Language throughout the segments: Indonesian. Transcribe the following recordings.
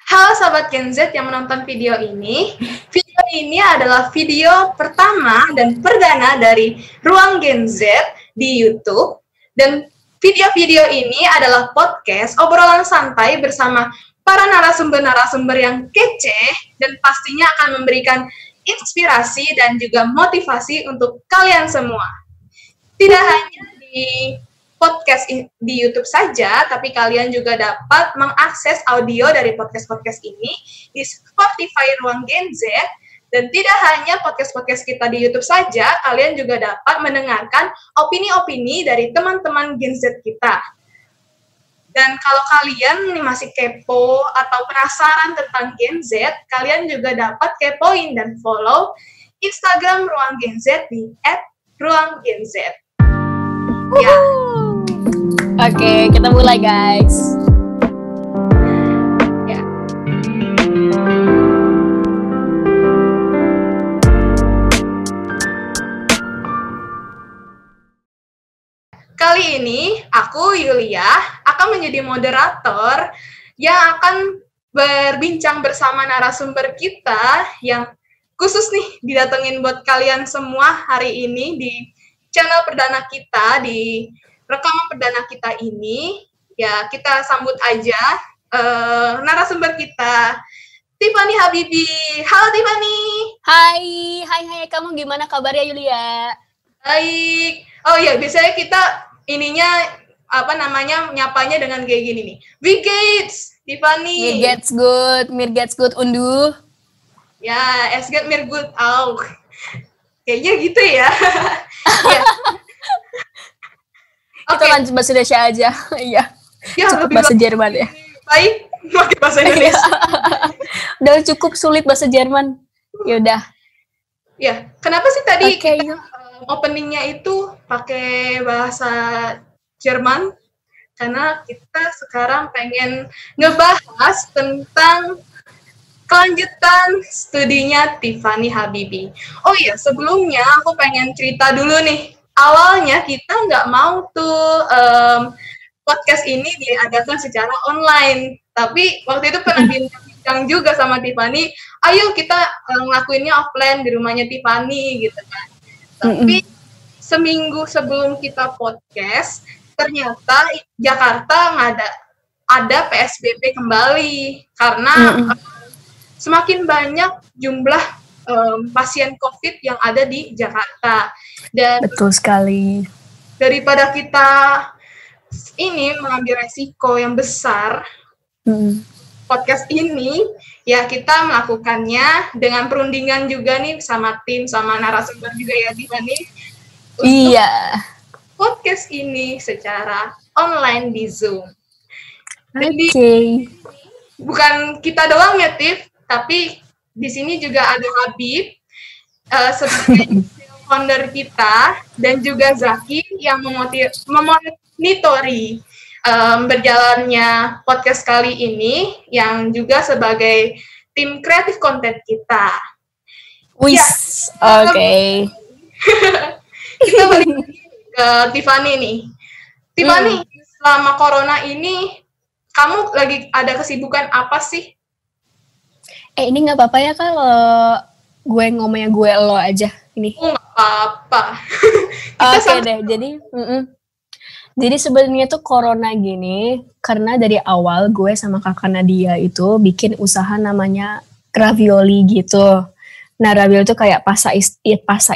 Halo Sobat Gen Z yang menonton video ini. Video ini adalah video pertama dan perdana dari Ruang Gen Z di YouTube. Dan video-video ini adalah podcast obrolan santai bersama para narasumber-narasumber yang kece dan pastinya akan memberikan inspirasi dan juga motivasi untuk kalian semua. Tidak hanya di podcast di YouTube saja, tapi kalian juga dapat mengakses audio dari podcast-podcast ini di Spotify Ruang Gen Z. Dan tidak hanya podcast-podcast kita di YouTube saja, kalian juga dapat mendengarkan opini-opini dari teman-teman Gen Z kita. Dan kalau kalian masih kepo atau penasaran tentang Gen Z, kalian juga dapat kepoin dan follow Instagram Ruang Gen Z di @ruanggenz. Ya. Oke, kita mulai guys. Ya. Kali ini aku Yulia akan menjadi moderator yang akan berbincang bersama narasumber kita yang khusus nih didatengin buat kalian semua hari ini di channel perdana kita, di rekaman perdana kita ini. Ya, kita sambut aja narasumber kita, Tiffany Habibi. Halo Tiffany. Hai, kamu gimana kabarnya Yulia? Baik. Oh iya, biasanya kita nyapanya dengan kayak gini nih. We Gates, Tiffany. Mir gets good unduh. Ya, es get mir good auch. Kayaknya gitu ya. Ya. Kita lanjut bahasa Indonesia aja. Iya. Ya, cukup bahasa Jerman ya. Baik, pakai bahasa Indonesia. Udah cukup sulit bahasa Jerman. Ya udah. Ya, kenapa sih tadi kita openingnya itu pakai bahasa Jerman? Karena kita sekarang pengen ngebahas tentang kelanjutan studinya Tiffany Habibi. Oh iya, sebelumnya aku pengen cerita dulu nih. Awalnya kita nggak mau tuh podcast ini diadakan secara online. Tapi waktu itu pernah bincang juga sama Tiffany, ayo kita ngelakuinnya offline di rumahnya Tiffany gitu kan. Tapi seminggu sebelum kita podcast, ternyata Jakarta ada PSBB kembali karena semakin banyak jumlah pasien COVID yang ada di Jakarta. Dan betul sekali. Daripada kita ini mengambil resiko yang besar, podcast ini ya kita melakukannya dengan perundingan juga nih sama tim, sama narasumber juga ya Tiffany. Iya. Podcast ini secara online di Zoom. Oke. Bukan kita doang ya, Tiff, tapi di sini juga ada Habib sebagai founder kita dan juga Zaki yang memonitori berjalannya podcast kali ini yang juga sebagai tim kreatif konten kita. Wis, ya, oke. Kita balik ke Tiffany nih. Tiffany, selama corona ini kamu lagi ada kesibukan apa sih? Ini nggak apa-apa ya kalau gue ngomongnya gue lo aja ini. Oh, nggak apa-apa. Oke deh, jadi sebenarnya tuh corona gini karena dari awal gue sama kakak Nadia itu bikin usaha namanya ravioli gitu. Nah, ravioli itu kayak pasta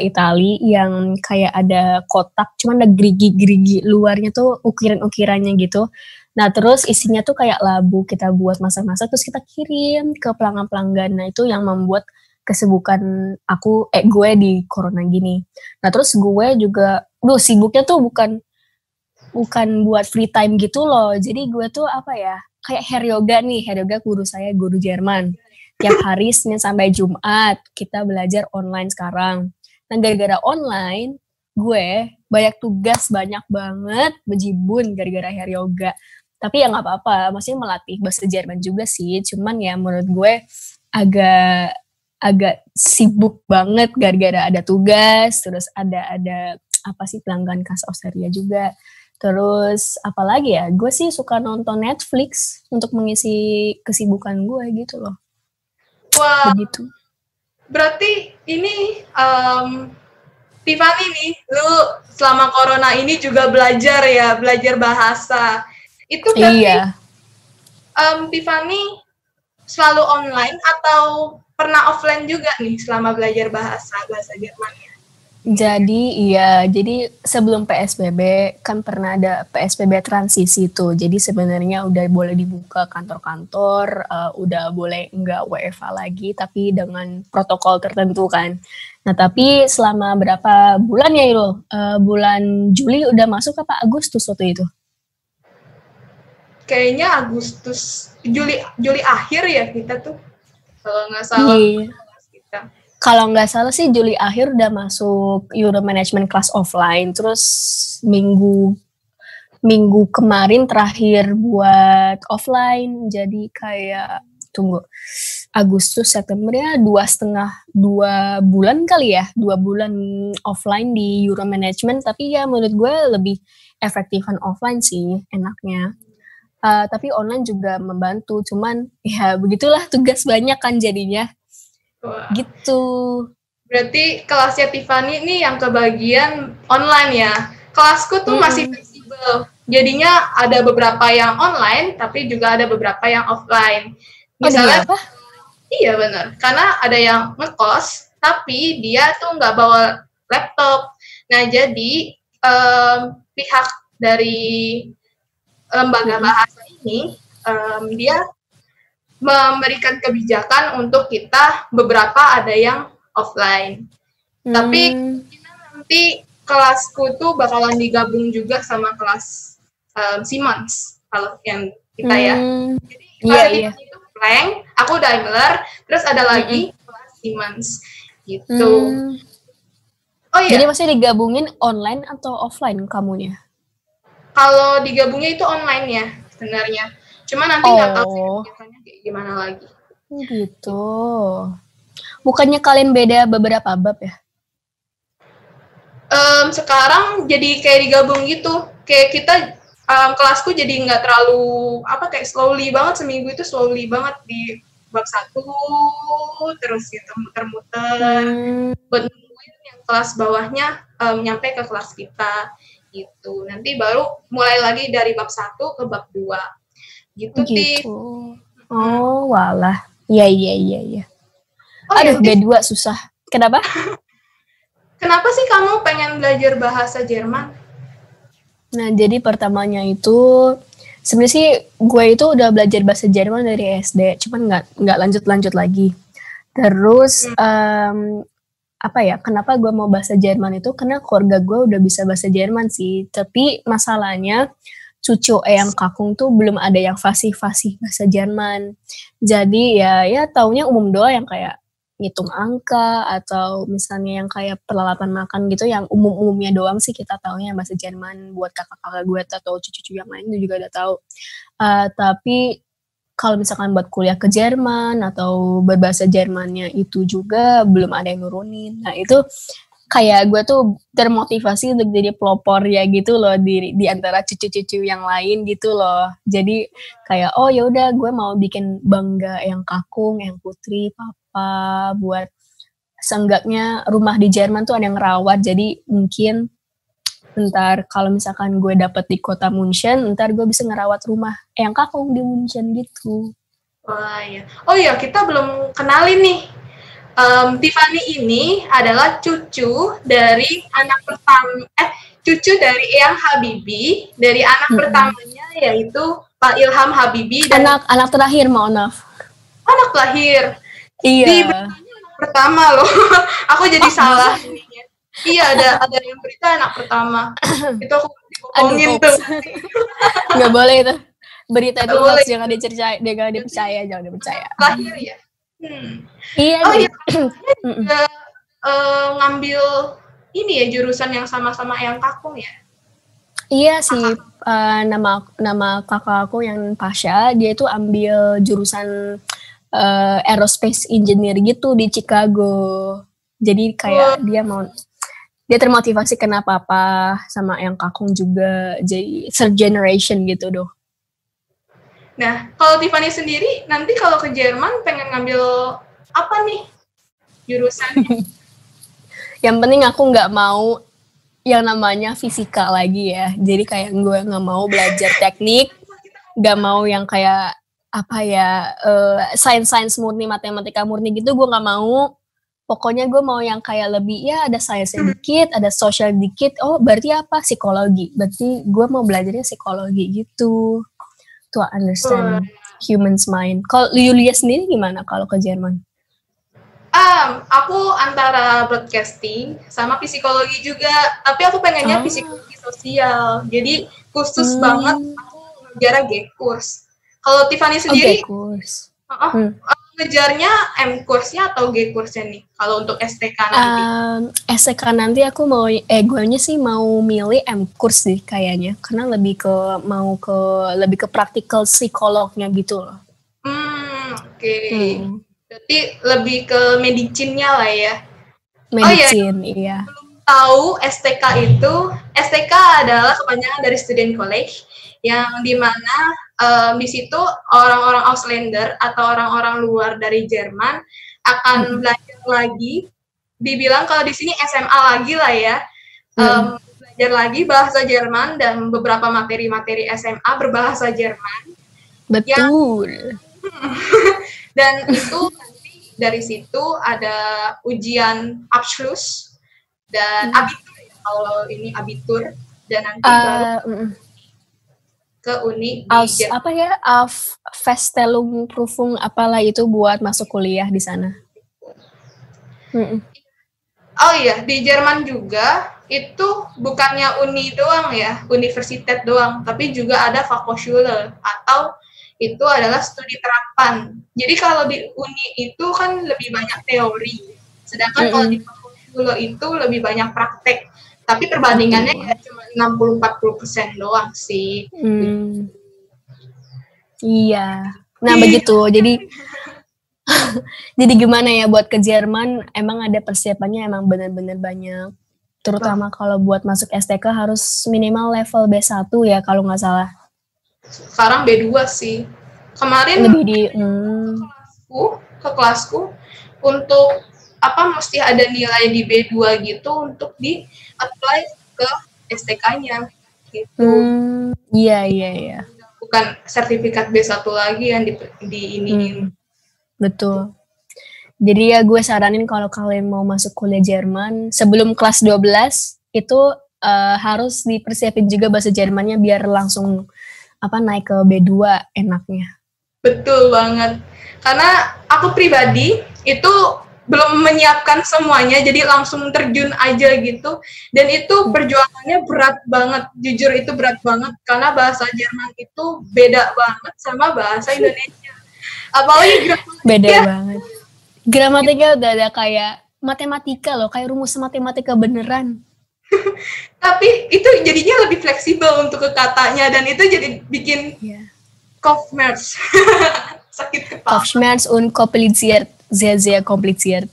Itali yang kayak ada kotak, cuman ada gerigi-gerigi luarnya tuh ukiran-ukirannya gitu. Nah, terus isinya tuh kayak labu, kita buat masak-masak terus kita kirim ke pelanggan-pelanggan. Nah, itu yang membuat kesibukan gue di corona gini. Nah, terus gue juga sibuknya tuh bukan buat free time gitu loh. Jadi gue tuh kayak hair yoga guru saya guru Jerman. Tiap hari Senin sampai Jumat kita belajar online sekarang. Nah, gara-gara online gue banyak tugas, banyak banget bejibun gara-gara hair yoga. Tapi ya nggak apa-apa, maksudnya melatih bahasa Jerman juga sih. Cuman ya menurut gue agak sibuk banget gara-gara ada tugas, terus ada pelanggan khas Australia juga. Terus apalagi ya, gue sih suka nonton Netflix untuk mengisi kesibukan gue gitu loh. Wah, begitu. Berarti ini Tiffany nih, lu selama corona ini juga belajar bahasa. Itu berarti Iya. Tiffany selalu online atau pernah offline juga nih selama belajar bahasa Jerman? Jadi sebelum PSBB kan pernah ada PSBB transisi tuh. Jadi sebenarnya udah boleh dibuka kantor-kantor, udah boleh nggak WFH lagi, tapi dengan protokol tertentu kan. Nah tapi selama berapa bulan ya Irul? Bulan Juli udah masuk apa Agustus waktu itu? Kayaknya Juli akhir ya kita tuh, kalau nggak salah. Iya. Kalau nggak salah sih Juli akhir udah masuk Euro Management Class offline, terus minggu kemarin terakhir buat offline, jadi kayak Agustus September ya 2 bulan kali ya, 2 bulan offline di Euro Management, tapi ya menurut gue lebih efektifan offline sih enaknya. Tapi online juga membantu, cuman ya begitulah tugas banyak kan jadinya. Wah. Gitu. Berarti kelasnya Tiffany ini yang kebagian online ya. Kelasku tuh masih fleksibel. Jadinya ada beberapa yang online, tapi juga ada beberapa yang offline. Misalnya, apa? Iya benar. Karena ada yang ngekos, tapi dia tuh nggak bawa laptop. Nah jadi pihak dari lembaga bahasa ini, dia memberikan kebijakan untuk kita beberapa ada yang offline. Tapi nanti kelasku tuh bakalan digabung juga sama kelas Siemens kalau yang kita ya. Jadi kelas itu Plank, aku Daimler, terus ada lagi kelas Siemens gitu. Oh iya. Jadi masih digabungin online atau offline kamunya? Kalau digabungnya itu online ya sebenarnya. Cuma nanti nggak tahu biasanya kayak gimana lagi. Gitu. Bukannya kalian beda beberapa bab ya? Sekarang jadi kayak digabung gitu. Kayak kita kelasku jadi nggak terlalu kayak slowly banget, seminggu itu slowly banget di bab 1 terus gitu muter-muter. Buat nungguin yang kelas bawahnya nyampe ke kelas kita gitu. Nanti baru mulai lagi dari bab 1 ke bab 2. Gitu. Oh, walah. Iya. Aduh, B2 susah. Kenapa? Kenapa sih kamu pengen belajar bahasa Jerman? Nah, jadi pertamanya itu sebenarnya sih gue itu udah belajar bahasa Jerman dari SD, cuman nggak lanjut lagi. Terus kenapa gue mau bahasa Jerman itu karena keluarga gue udah bisa bahasa Jerman sih, tapi masalahnya cucu Eyang Kakung tuh belum ada yang fasih-fasih bahasa Jerman. Jadi ya taunya umum doang yang kayak ngitung angka atau misalnya yang kayak peralatan makan gitu, yang umum-umumnya doang sih kita taunya bahasa Jerman. Buat kakak-kakak gue atau cucu-cucu yang lain juga udah tahu. Tapi kalau misalkan buat kuliah ke Jerman atau berbahasa Jermannya itu juga belum ada yang nurunin. Nah itu kayak gue tuh termotivasi untuk jadi pelopor ya gitu loh di antara cucu-cucu yang lain gitu loh. Jadi kayak ya udah gue mau bikin bangga Eyang Kakung, Eyang Putri, papa, buat seenggaknya rumah di Jerman tuh ada yang ngerawat. Jadi mungkin ntar kalau misalkan gue dapet di kota München, ntar gue bisa ngerawat rumah Eyang Kakung di München gitu. Wah ya. Oh iya, kita belum kenalin nih. Tiffany ini adalah cucu dari Eyang Habibie, dari anak pertamanya yaitu Pak Ilham Habibie. Dan anak terakhir, maaf. Anak terakhir. Iya. Di beritanya anak pertama loh. Aku jadi salah. Iya, ada yang berita anak pertama. Itu aku ngomongin tuh. Nggak boleh itu. Berita itu hoax, jangan dipercaya. Lahir ya. Iya. Dia ngambil ini ya jurusan yang sama-sama Eyang Kakung ya. Iya sih, nama kakak aku yang Pasha, dia itu ambil jurusan aerospace engineer gitu di Chicago. Jadi kayak dia mau dia termotivasi kenapa apa sama yang Kakung juga, jadi third generation gitu doh. Nah, kalau Tiffany sendiri nanti kalau ke Jerman pengen ngambil apa nih jurusannya? Yang penting aku nggak mau yang namanya fisika lagi ya, jadi kayak gue nggak mau belajar teknik, nggak mau yang kayak apa ya, sains murni, matematika murni gitu gue nggak mau. Pokoknya gue mau yang kayak lebih, ya ada sainsnya dikit, ada sosial dikit, oh berarti apa? Psikologi. Berarti gue mau belajarnya psikologi gitu. To understand human's mind. Kalau Yulia sendiri gimana kalau ke Jerman? Aku antara broadcasting sama psikologi juga, tapi aku pengennya psikologi sosial. Jadi khusus banget aku ngejar G-Course. Kalau Tiffany sendiri, G-Course. ngejarnya M-Course-nya atau G-Course-nya nih kalau untuk STK nanti? STK nanti aku mau, gue sih mau milih M-Course sih kayaknya, karena lebih ke praktikal psikolognya gitu loh. Oke. Berarti lebih ke medicinnya lah ya? Medicine, iya. Belum tahu STK itu, STK adalah kepanjangan dari Student College, yang dimana di situ orang-orang Ausländer atau orang-orang luar dari Jerman akan belajar lagi, dibilang kalau di sini SMA lagi lah ya, belajar lagi bahasa Jerman dan beberapa materi-materi SMA berbahasa Jerman. Betul. Dan itu nanti dari situ ada ujian Abschluss dan abitur ya, kalau ini abitur, dan nanti baru ke uni di apa ya, Festelung-Prüfung apalah itu buat masuk kuliah di sana. Oh iya, di Jerman juga itu bukannya uni doang ya, universitas doang, tapi juga ada Fachhochschule atau itu adalah studi terapan. Jadi kalau di uni itu kan lebih banyak teori, sedangkan kalau di Fachhochschule itu lebih banyak praktek. Tapi perbandingannya ya cuma 60-40% doang sih. Iya. Nah begitu. Jadi gimana ya buat ke Jerman? Emang ada persiapannya emang benar-benar banyak. Terutama kalau buat masuk STK harus minimal level B1 ya kalau nggak salah. Sekarang B2 sih. Kemarin lebih di ke kelasku untuk apa mesti ada nilai di B2 gitu untuk di apply ke STK-nya gitu. Iya. Bukan sertifikat B1 lagi yang di ini. Betul. Jadi ya gue saranin kalau kalian mau masuk kuliah Jerman sebelum kelas 12 itu harus dipersiapin juga bahasa Jermannya biar langsung naik ke B2 enaknya. Betul banget. Karena aku pribadi itu belum menyiapkan semuanya, jadi langsung terjun aja gitu. Dan itu perjuangannya berat banget, jujur itu berat banget, karena bahasa Jerman itu beda banget sama bahasa Indonesia. Apalagi gramatika. Beda banget. Gramatika udah ada kayak matematika loh, kayak rumus matematika beneran. Tapi itu jadinya lebih fleksibel untuk ke katanya, dan itu jadi bikin Kopfschmerz. Sakit kepala. Kopfschmerz und kompliziert. Sehr kompliziert.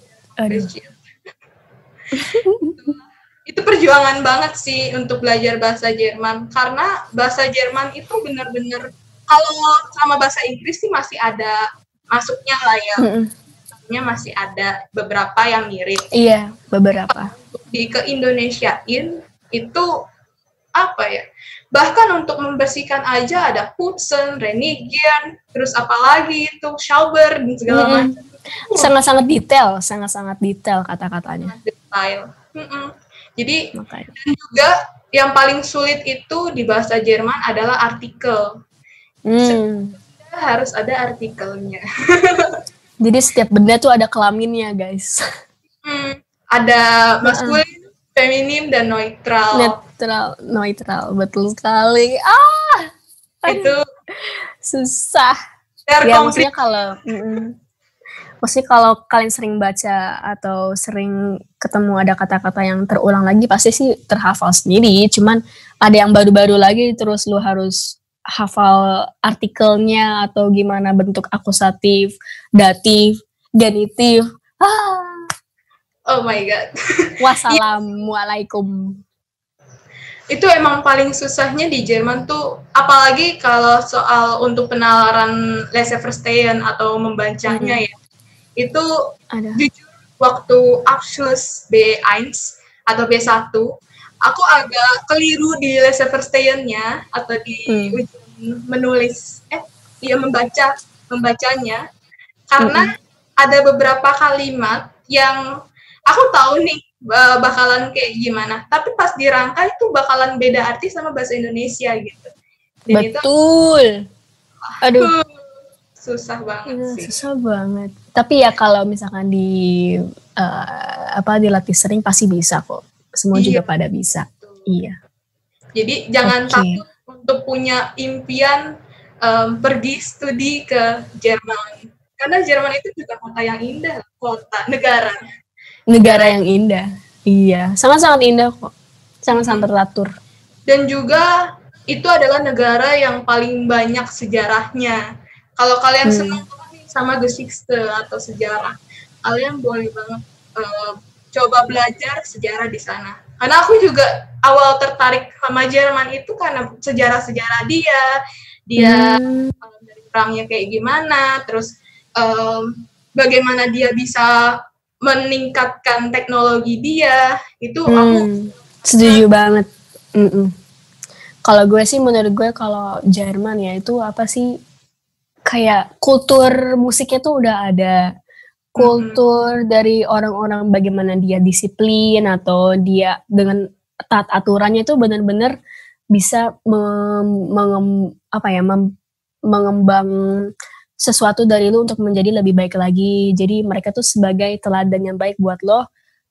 Itu perjuangan banget sih untuk belajar bahasa Jerman, karena bahasa Jerman itu benar-benar kalau sama bahasa Inggris sih masih ada masuknya lah ya. Masih ada beberapa yang mirip. Iya, beberapa. Ke Indonesiain itu apa ya? Bahkan untuk membersihkan aja ada putzen, reinigen, terus apalagi itu shower dan segala macam. Sangat-sangat detail kata-katanya. Detail. Jadi dan juga yang paling sulit itu di bahasa Jerman adalah artikel. Harus ada artikelnya. Jadi setiap benda tuh ada kelaminnya, guys. Ada maskulin, feminim, dan neutral. Neutral, betul sekali. Itu susah. Ya maksudnya kalau kalian sering baca atau sering ketemu ada kata-kata yang terulang lagi pasti sih terhafal sendiri. Cuman ada yang baru-baru lagi terus lu harus hafal artikelnya atau gimana bentuk akusatif, datif, genitif. Oh my god. Wassalamualaikum. Itu emang paling susahnya di Jerman tuh, apalagi kalau soal untuk penalaran Leseverstehen atau membacanya ya. Itu jujur waktu Abschluss B1 atau B1, aku agak keliru di Leseverstehen-nya atau di ujian menulis, membacanya. Karena ada beberapa kalimat yang aku tahu nih bakalan kayak gimana, tapi pas dirangkai itu bakalan beda arti sama bahasa Indonesia gitu. Dan betul. Aduh, susah banget sih. Susah banget. Tapi ya kalau misalkan dilatih sering pasti bisa kok. Semua juga pada bisa. Iya. Jadi jangan takut untuk punya impian pergi studi ke Jerman. Karena Jerman itu juga kota yang indah, negara yang indah. Iya, sangat-sangat indah kok. Sangat-sangat teratur. Dan juga itu adalah negara yang paling banyak sejarahnya. Kalau kalian senang sama Geschichte atau sejarah, kalian boleh banget coba belajar sejarah di sana. Karena aku juga awal tertarik sama Jerman itu karena sejarah-sejarah dia dari perangnya kayak gimana, terus bagaimana dia bisa meningkatkan teknologi dia, itu aku setuju banget. Kalau gue sih, menurut gue kalau Jerman ya itu apa sih, kayak kultur musiknya tuh udah ada, kultur dari orang-orang bagaimana dia disiplin atau dia dengan taat aturannya itu benar-benar bisa mengembang sesuatu dari lu untuk menjadi lebih baik lagi. Jadi mereka tuh sebagai teladan yang baik buat lo,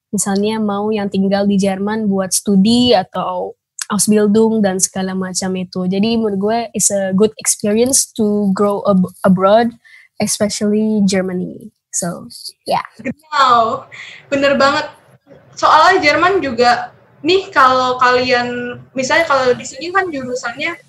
misalnya mau yang tinggal di Jerman buat studi atau Ausbildung dan segala macam itu. Jadi menurut gue is a good experience to grow abroad, especially Germany. So, yeah. Wow, bener banget. Soalnya Jerman juga, nih kalau kalian, misalnya kalau di sini kan jurusannya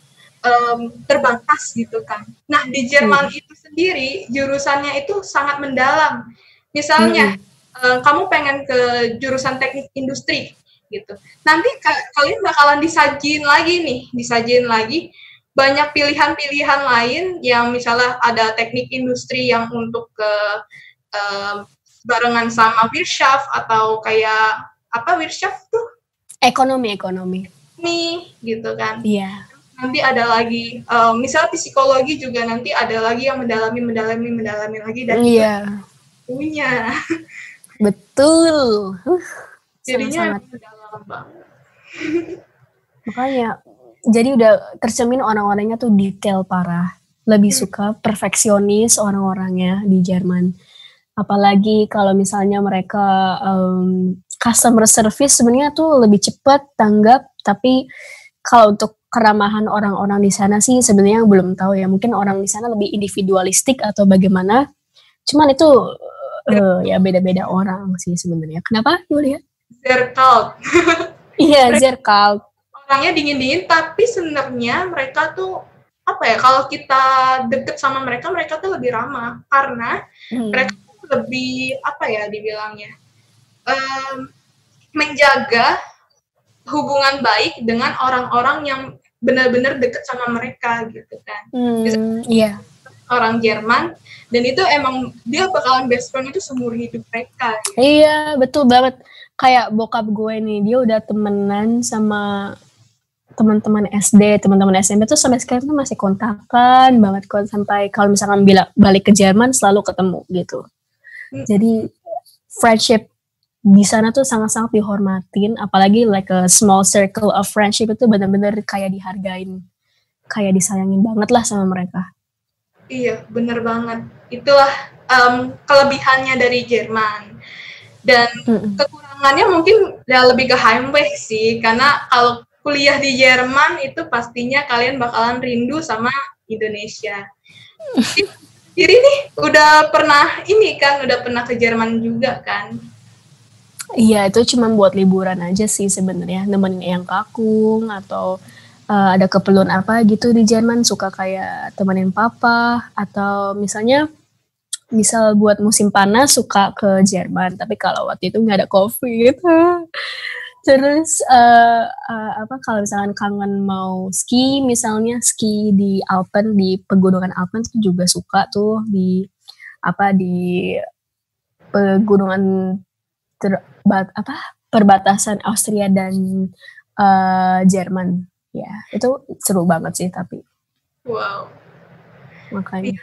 terbatas gitu kan. Nah di Jerman itu sendiri jurusannya itu sangat mendalam. Misalnya kamu pengen ke jurusan teknik industri gitu. Nanti kalian bakalan disajin lagi banyak pilihan-pilihan lain yang misalnya ada teknik industri yang untuk ke barengan sama Wirtschaft atau kayak apa Wirtschaft tuh? Ekonomi. Nih gitu kan. Iya. Nanti ada lagi, misalnya psikologi juga nanti ada lagi yang mendalami lagi dan punya. Betul. Jadinya mendalam banget. Makanya, jadi udah tercermin orang-orangnya tuh detail parah. Lebih suka perfeksionis orang-orangnya di Jerman. Apalagi kalau misalnya mereka customer service sebenarnya tuh lebih cepat tanggap, tapi kalau untuk keramahan orang-orang di sana sih sebenarnya belum tahu ya, mungkin orang di sana lebih individualistik atau bagaimana. Cuman itu ya beda-beda orang sih sebenarnya. Kenapa, Yulia? Zerkalt. Iya, Zerkalt. Orangnya dingin-dingin, tapi sebenarnya mereka tuh apa ya? Kalau kita deket sama mereka tuh lebih ramah karena mereka tuh lebih apa ya dibilangnya, menjaga hubungan baik dengan orang-orang yang benar-benar deket sama mereka gitu kan. Iya. Orang Jerman, dan itu emang dia bakalan best friend itu seumur hidup mereka. Gitu. Iya, betul banget. Kayak bokap gue nih, dia udah temenan sama teman-teman SD, teman-teman SMP tuh sampai sekarang tuh masih kontakan banget kok, sampai kalau misalkan balik ke Jerman selalu ketemu gitu. Jadi friendship di sana tuh sangat-sangat dihormatin, apalagi like a small circle of friendship itu benar-benar kayak dihargain, kayak disayangin banget lah sama mereka. Iya, bener banget. Itulah kelebihannya dari Jerman. Dan kekurangannya mungkin ya lebih ke Heimweh sih, karena kalau kuliah di Jerman itu pastinya kalian bakalan rindu sama Indonesia. Jadi nih udah pernah ke Jerman juga kan? Iya, itu cuma buat liburan aja sih sebenarnya, nemenin Eyang Kakung atau ada keperluan apa gitu di Jerman, suka kayak temenin papa atau misalnya misal buat musim panas suka ke Jerman, tapi kalau waktu itu nggak ada COVID. Terus kalau misalkan kangen mau ski, misalnya ski di Alpen, di pegunungan Alpen itu juga suka tuh di pegunungan perbatasan Austria dan Jerman. Ya, itu seru banget sih tapi. Wow. Makanya.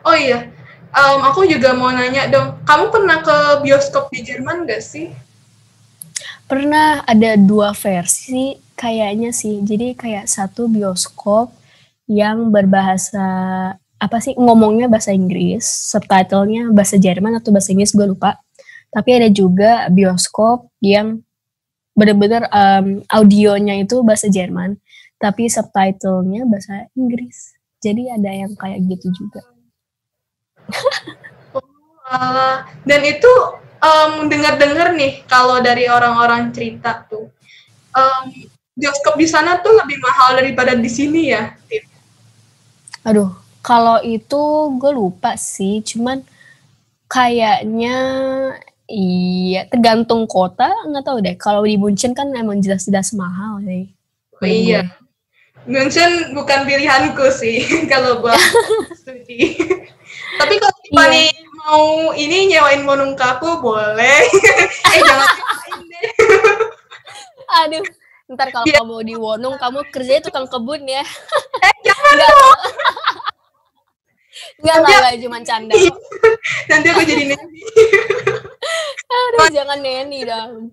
Oh iya, aku juga mau nanya dong, kamu pernah ke bioskop di Jerman gak sih? Pernah, ada 2 versi kayaknya sih. Jadi kayak satu bioskop yang berbahasa ngomongnya bahasa Inggris, subtitlenya bahasa Jerman atau bahasa Inggris, gue lupa. Tapi ada juga bioskop yang benar-benar audionya itu bahasa Jerman, tapi subtitlenya bahasa Inggris. Jadi ada yang kayak gitu juga. Dan itu dengar-dengar nih kalau dari orang-orang cerita tuh, bioskop di sana tuh lebih mahal daripada di sini ya. Aduh, kalau itu gue lupa sih, cuman kayaknya iya tergantung kota, nggak tahu deh. Kalau di Munchen kan emang jelas-jelas mahal sih. Iya, Munchen bukan pilihanku sih kalau buat studi. Tapi kalau Tiffany mau ini nyewain Wonung ke aku boleh. Jangan nyewain deh. Aduh, ntar kalau kamu di Wonung, kamu kerjanya tukang kebun ya. Jangan dong. Enggak, cuma canda. Nanti aku jadi neni. Aduh, jangan neni dong.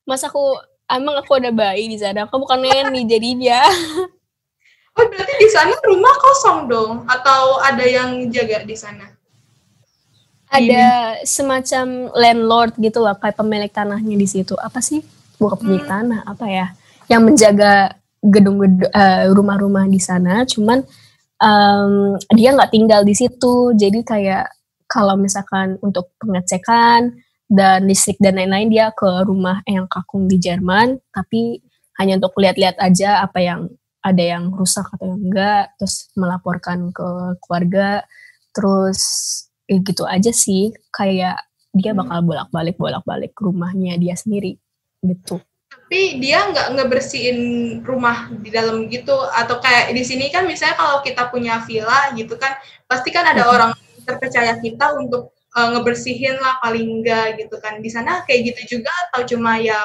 Masa emang aku ada bayi di sana, aku bukan neni jadinya. Oh, berarti di sana rumah kosong dong? Atau ada yang jaga di sana? Ada semacam landlord gitu lah, kayak pemilik tanahnya di situ. Apa sih? Bukan pemilik tanah, apa ya? Yang menjaga gedung-gedung rumah-rumah di sana, cuman dia nggak tinggal di situ. Jadi kayak kalau misalkan untuk pengecekan dan listrik dan lain-lain, dia ke rumah yang kakung di Jerman, tapi hanya untuk lihat-lihat aja apa yang ada yang rusak atau yang enggak, terus melaporkan ke keluarga, terus gitu aja sih, kayak dia bakal bolak-balik rumahnya dia sendiri gitu. Tapi dia nggak ngebersihin rumah di dalam gitu, atau kayak di sini kan misalnya kalau kita punya villa gitu kan, pasti kan ada orang terpercaya kita untuk ngebersihin lah paling enggak gitu kan. Di sana kayak gitu juga atau cuma ya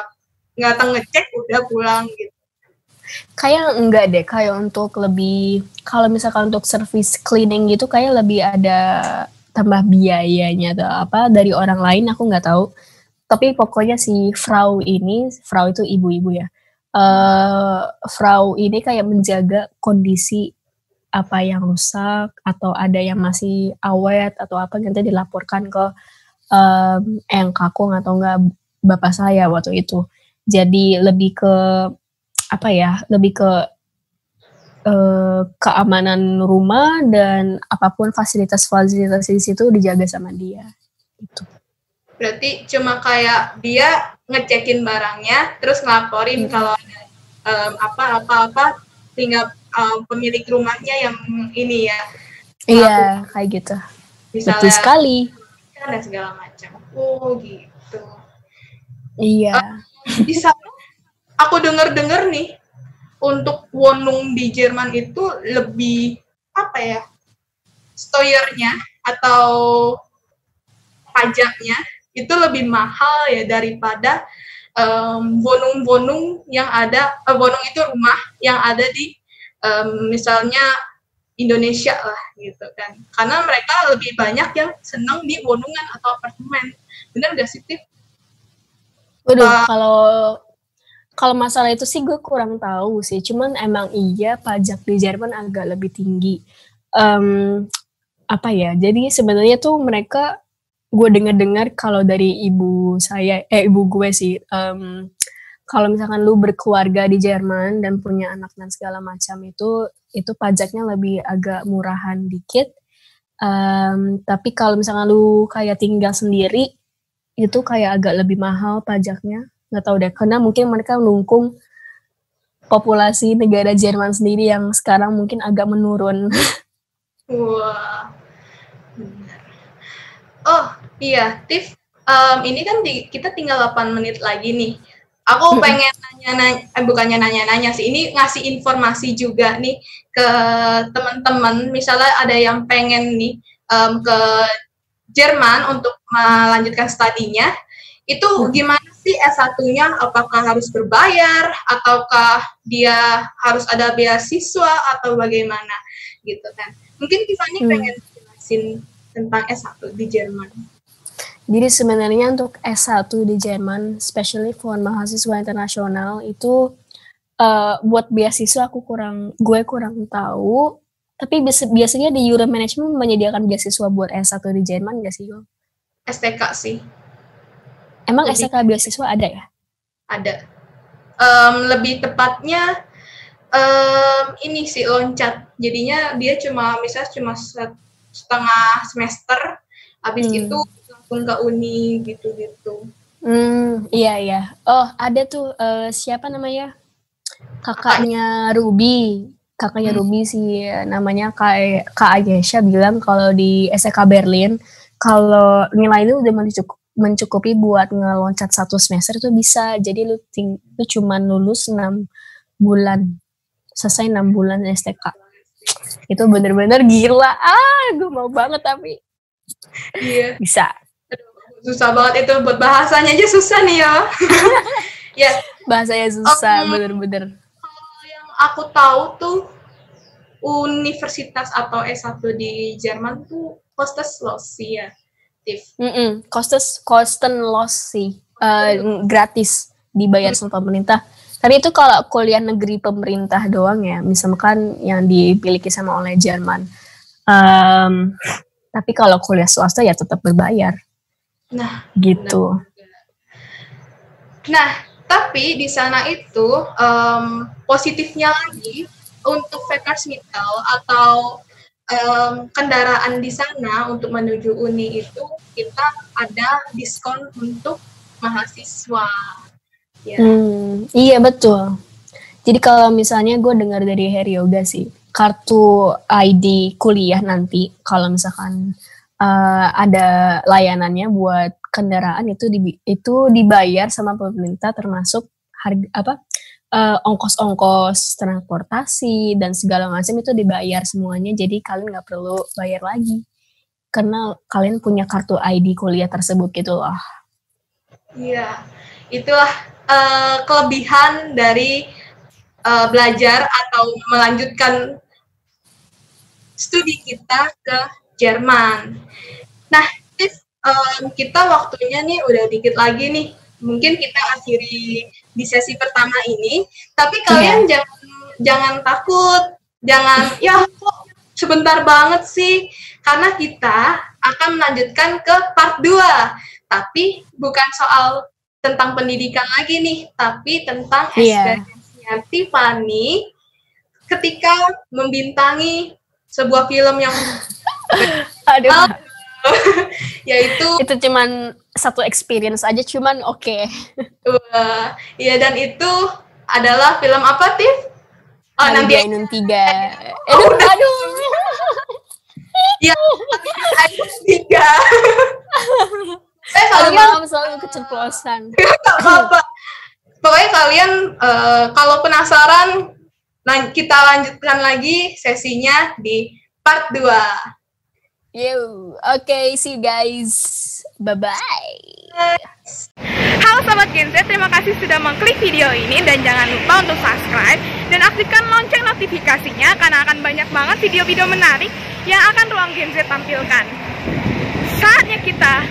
nggak ngecek udah pulang gitu? Kayak enggak deh, kayak untuk lebih, kalau misalkan untuk service cleaning gitu kayak lebih ada tambah biayanya atau apa dari orang lain, aku nggak tahu. Tapi pokoknya si Frau itu ibu-ibu ya. Frau ini kayak menjaga kondisi apa yang rusak atau ada yang masih awet atau apa, nanti dilaporkan ke yang kakung atau enggak bapak saya waktu itu. Jadi lebih ke lebih ke keamanan rumah dan apapun fasilitas-fasilitas di situ dijaga sama dia. Gitu. Berarti cuma kayak dia ngecekin barangnya, terus ngelaporin kalau ada apa-apa, tinggal pemilik rumahnya yang ini ya. Iya, kayak gitu. Misalnya, betul sekali. Ada segala macam. Oh gitu. Iya. Di sana aku dengar nih, untuk Wohnung di Jerman itu lebih steuernya atau pajaknya itu lebih mahal ya daripada Wohnung yang ada, Wohnung itu rumah yang ada di misalnya Indonesia lah gitu kan, karena mereka lebih banyak yang senang di Wohnungan atau apartemen. Benar gak sih, Tip? Waduh, kalau masalah itu sih gue kurang tahu sih, cuman emang iya pajak di Jerman agak lebih tinggi. Jadi sebenarnya tuh mereka, gue dengar kalau dari ibu gue sih, kalau misalkan lu berkeluarga di Jerman dan punya anak dan segala macam itu pajaknya lebih agak murahan dikit. Tapi kalau misalkan lu kayak tinggal sendiri, itu kayak agak lebih mahal pajaknya. Nggak tahu deh, karena mungkin mereka mendukung populasi negara Jerman sendiri yang sekarang mungkin agak menurun. Wah, benar. Oh iya, Tiff, ini kan kita tinggal 8 menit lagi nih. Aku pengen bukannya nanya-nanya sih, ini ngasih informasi juga nih ke teman-teman. Misalnya ada yang pengen nih ke Jerman untuk melanjutkan studinya, itu gimana sih S1-nya? Apakah harus berbayar, ataukah dia harus ada beasiswa, atau bagaimana gitu kan? Mungkin Tiffany pengen jelasin tentang S1 di Jerman. Jadi sebenarnya untuk S1 di Jerman, especially for mahasiswa internasional itu buat beasiswa gue kurang tahu. Tapi biasanya di Euro Management menyediakan beasiswa buat S1 di Jerman nggak sih, Yul? STK sih. Emang STK beasiswa ada ya? Ada. Lebih tepatnya ini sih loncat. Jadinya dia cuma setengah semester. Habis itu langsung ke uni gitu-gitu. Iya. Oh, ada tuh siapa namanya? Kakaknya Ruby. Kakaknya Ruby sih namanya Kak Ayesha bilang kalau di STK Berlin kalau nilai itu udah mencukupi buat ngeloncat 1 semester itu bisa. Jadi lu cuma lulus 6 bulan. Selesai 6 bulan STK. Itu bener-bener gila. Gue mau banget tapi iya. Bisa. Susah banget itu, buat bahasanya aja susah nih ya. Ya, bahasanya susah, bener-bener. Kalau yang aku tahu tuh universitas atau S1 di Jerman tuh kostenlos ya, Tiff. Kostenlos sih, gratis, dibayar sama pemerintah. Tapi itu kalau kuliah negeri pemerintah doang ya, misalkan yang dimiliki sama oleh Jerman. Tapi kalau kuliah swasta ya tetap berbayar. Nah, gitu. Nah, tapi di sana itu positifnya lagi untuk Verkehrsmittel atau kendaraan di sana untuk menuju uni itu kita ada diskon untuk mahasiswa. Ya. Iya betul. Jadi kalau misalnya gue dengar dari Heri Yoga sih, kartu ID kuliah nanti kalau misalkan ada layanannya buat kendaraan itu dibayar sama pemerintah termasuk harga ongkos-ongkos transportasi dan segala macam itu dibayar semuanya, jadi kalian nggak perlu bayar lagi karena kalian punya kartu ID kuliah tersebut gitu loh. Iya, itulah kelebihan dari belajar atau melanjutkan studi kita ke Jerman. Nah, kita waktunya nih udah dikit lagi nih. Mungkin kita akhiri di sesi pertama ini. Tapi kalian jangan takut, jangan ya kok sebentar banget sih. Karena kita akan melanjutkan ke part 2. Tapi bukan soal tentang pendidikan lagi nih, tapi tentang experience-nya Tiffany ketika membintangi sebuah film yang yaitu itu cuman satu experience aja, cuman oke. Iya, dan itu adalah film apa, Tiff? Nabi Ainun 3. Aduh. Ya, Ainun 3. Kalian selalu keceplosan. Gak apa-apa. Pokoknya kalian kalau penasaran, kita lanjutkan lagi sesinya di part 2. Okay, see you guys. Bye-bye. Halo Sobat Gen Z, terima kasih sudah mengklik video ini dan jangan lupa untuk subscribe dan aktifkan lonceng notifikasinya karena akan banyak banget video-video menarik yang akan Ruang Gen Z tampilkan. Saatnya kita